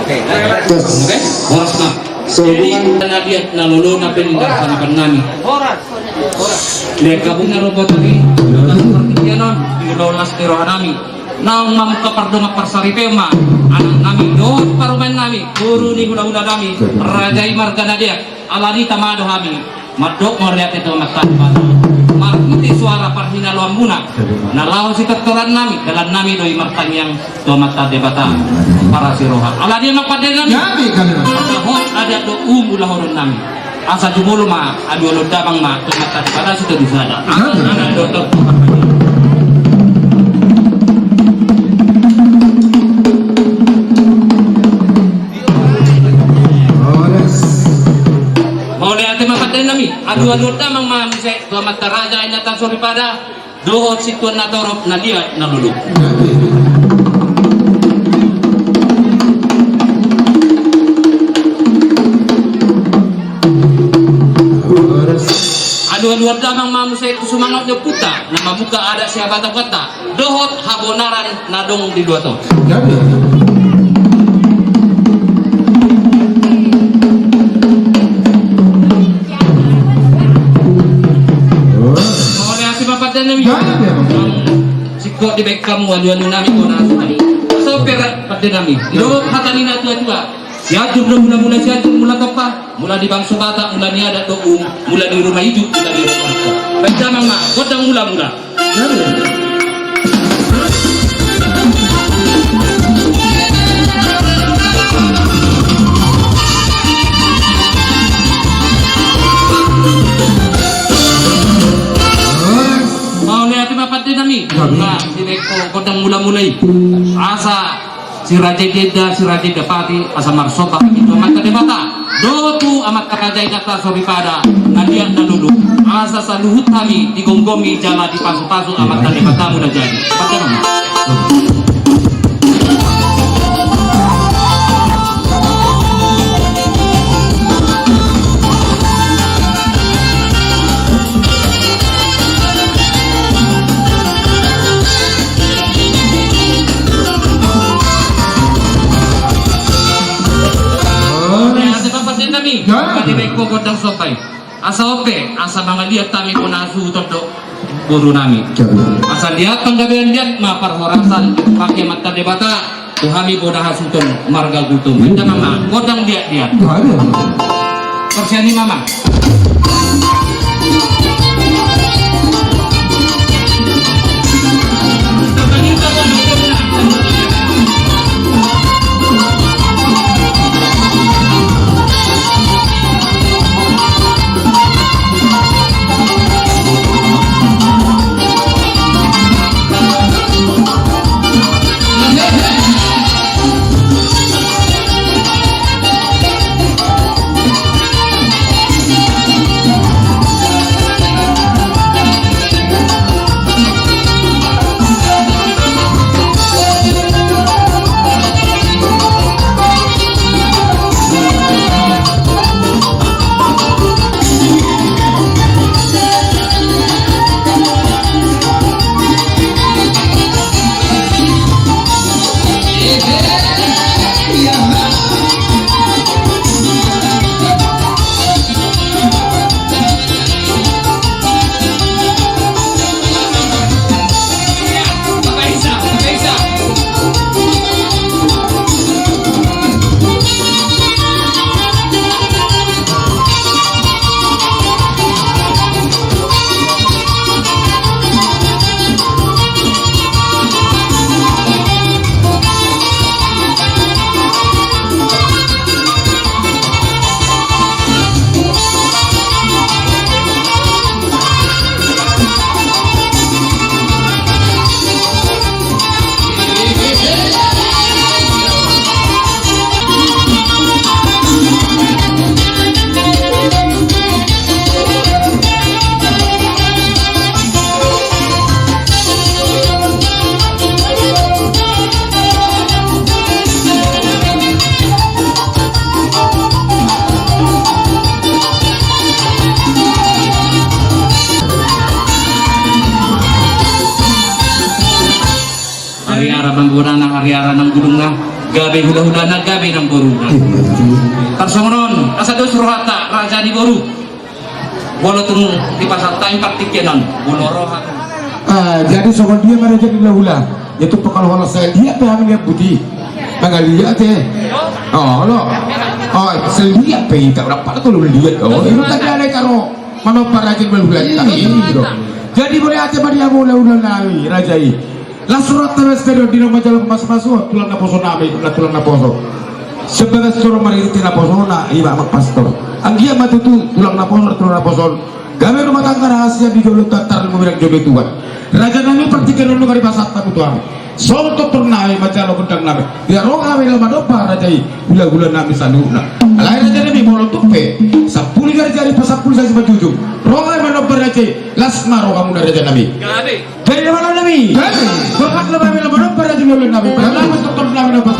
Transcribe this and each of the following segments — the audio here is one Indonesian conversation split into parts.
Oke. Terus Oke. Horas na. sehubungan Na dia na lolo na penindah sa nami. Horas. Lihat kabung na robot tadi. Yan di lolas ni roh nami. Nang mamkapardong parsaripe ma anak nami doon paruman nami guru ni gula-gula nami rajai marga na dia alani tamado kami madok melihat itu mata markuti suara parhina luam muna nalau si tertoran nami dalam nami doi martanyang to mata debata para siroha ala dia mapaden nami hot ada do ulah horun nami asa jumulu ma adu lo dabang ma to mata debata sudah disada ana dokter nami adu-adu damang mamise dua mata raja ina tasori pada dohot situan na torop na dia na lulu adu-adu damang mamise kusumangot nyo puta na mamuka ada siapa kota dohot habonaran nadong di dua to sikot di baik kamu adu-adu nami ko na asali so pera pada nami lo hatani na tua-tua siatu mula-mula siatu mula kapa mula di bangsa bata mula ni ada doum mula di rumah hidup mula di rumah itu pencamang mak kodang mula-mula nami nah direko kodang mula-mulai asa si raja deda si raja dapati asa marsopa itu mata debata dotu amat kakajai kata sobi pada nadia nalulu asa saluhut kami digonggomi jala di pasu-pasu amat debata mudah jadi pada nama kami baik kodang sopai asa ope asa mga lihat kami ko nasu todo guru nami asa lihat panggabian lihat ma parhorasan pakai mata debata tuhami bodah hasuton marga gutum enda mama kodang lihat persiani mama hari arah bangguran nang hari arah nang gunung lah gabi hula-hula na gabi ng burungan. Tarsungron, asa dos rohata raja di boru. Bolo tung di pasal time praktikyanan, bolo rohat. Jadi soal dia meraja di hula, yaitu pekal saya dia paham lihat budi, tanggal lihat lo, saya lihat tak berapa tu lu lihat, itu tadi ada karo mana para raja di hula ini jadi boleh aja pada yang hula nawi raja ini, lah surat tewas dari di rumah jalan masuk tulang naposo nabi, tulang naposo. Sebagai seorang maritim naposo na iba pastor. Ang dia matutu tulang naposo. Gawe rumah tangga rahasia di dulu tatar memberikan jodoh Tuhan. Raja nami praktikan dulu kali pasat tabu Tuhan. Soal dokter nami macam lo kentang nami. Dia roh gawe lama dopa raja i gula nami saluna. Lain raja nami mau tupe. Sapuli kali jari pasapul saya sebab jujur. Roh gawe dopa raja lasma roh kamu raja nami. Dari mana nami? Bapak lo gawe lama dopa raja nami. Lama dokter nami dopa.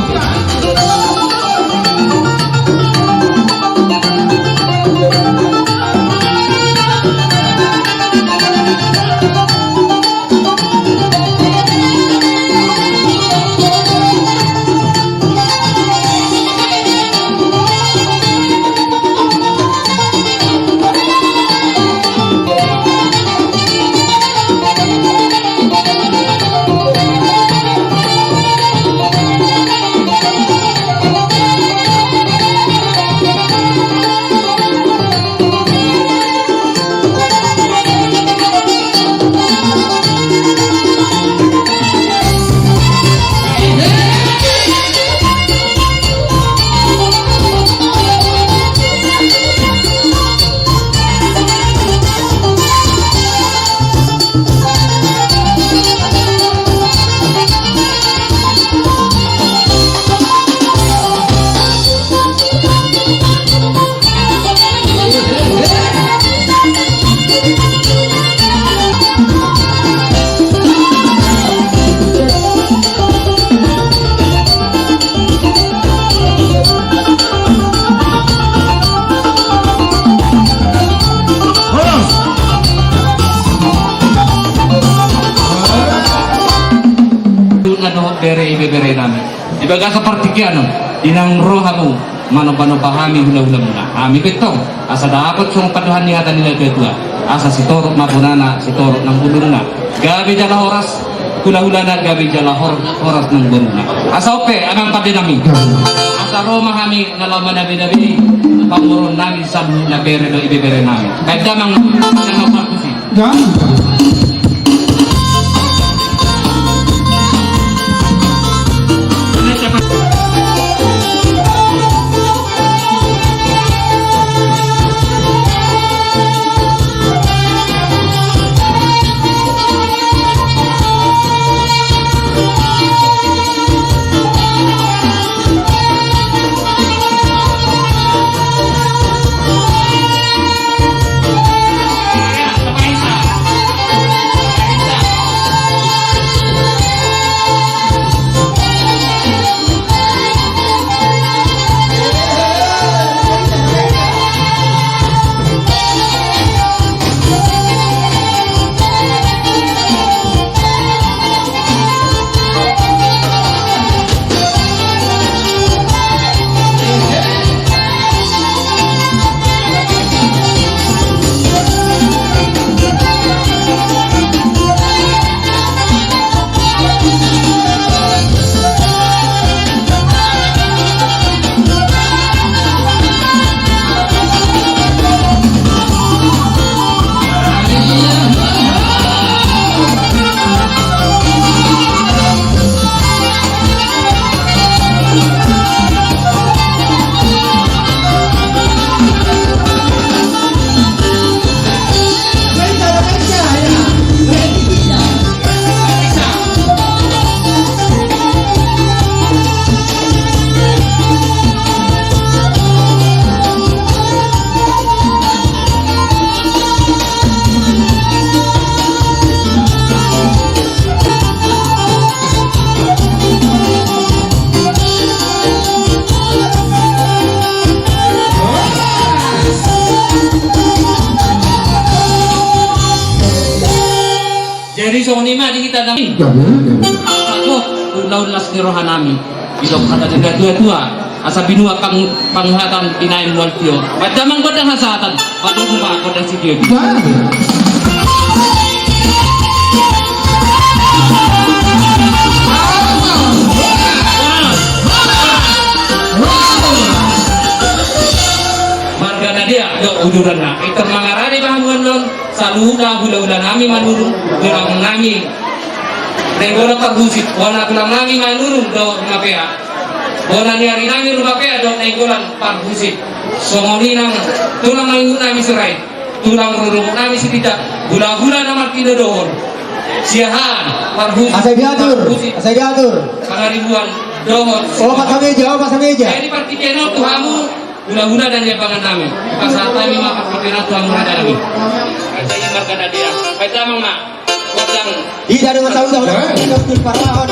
Bere namin. Ibaga seperti kiano, inang rohamu mano pahami hula-hula muna. Kami betong asa dapat sung paduhan ni hatan nila kedua. Asa si torok mabunana, si torok ng bulunga. Gabi jala horas hula-hula na gabi jala horas ng bulunga. Asa ope anang pati namin. Asa Roma kami nalaman na binabi pamuron namin sa na bere do ibebere namin. Kahit damang partusi. Jadi so ni mah di kita namin. Ako, ulaw las ni rohanami. Ilok kada tidak tua-tua. Asa binua panghatan pinain waltio. Padamang ko ng hasatan. Padung kumakot ng sige. Marga na dia, uduran na. Ito mga rani bahanguan nun, sa luda, hula-hula namin manurong, durang namin. Nenggola pagbusit, wala kulang namin manurong, daw mapea. Wala niyari namin rumapea, daw nenggola pagbusit. So nang tulang mangungot namin siray, tulang rurumot namin si Tita, hula-hula naman pinadohon. Siyahan, pagbusit. Asay diatur. Pangaribuan, dohon. Opat sa meja. Jadi partikeno Tuhamu guna-guna dan yabangan namin. Pasal kami makapakiran Tuhan murada namin. Kata yang marga dia. Kata mama. Kodang. Ida dengan saudara. Para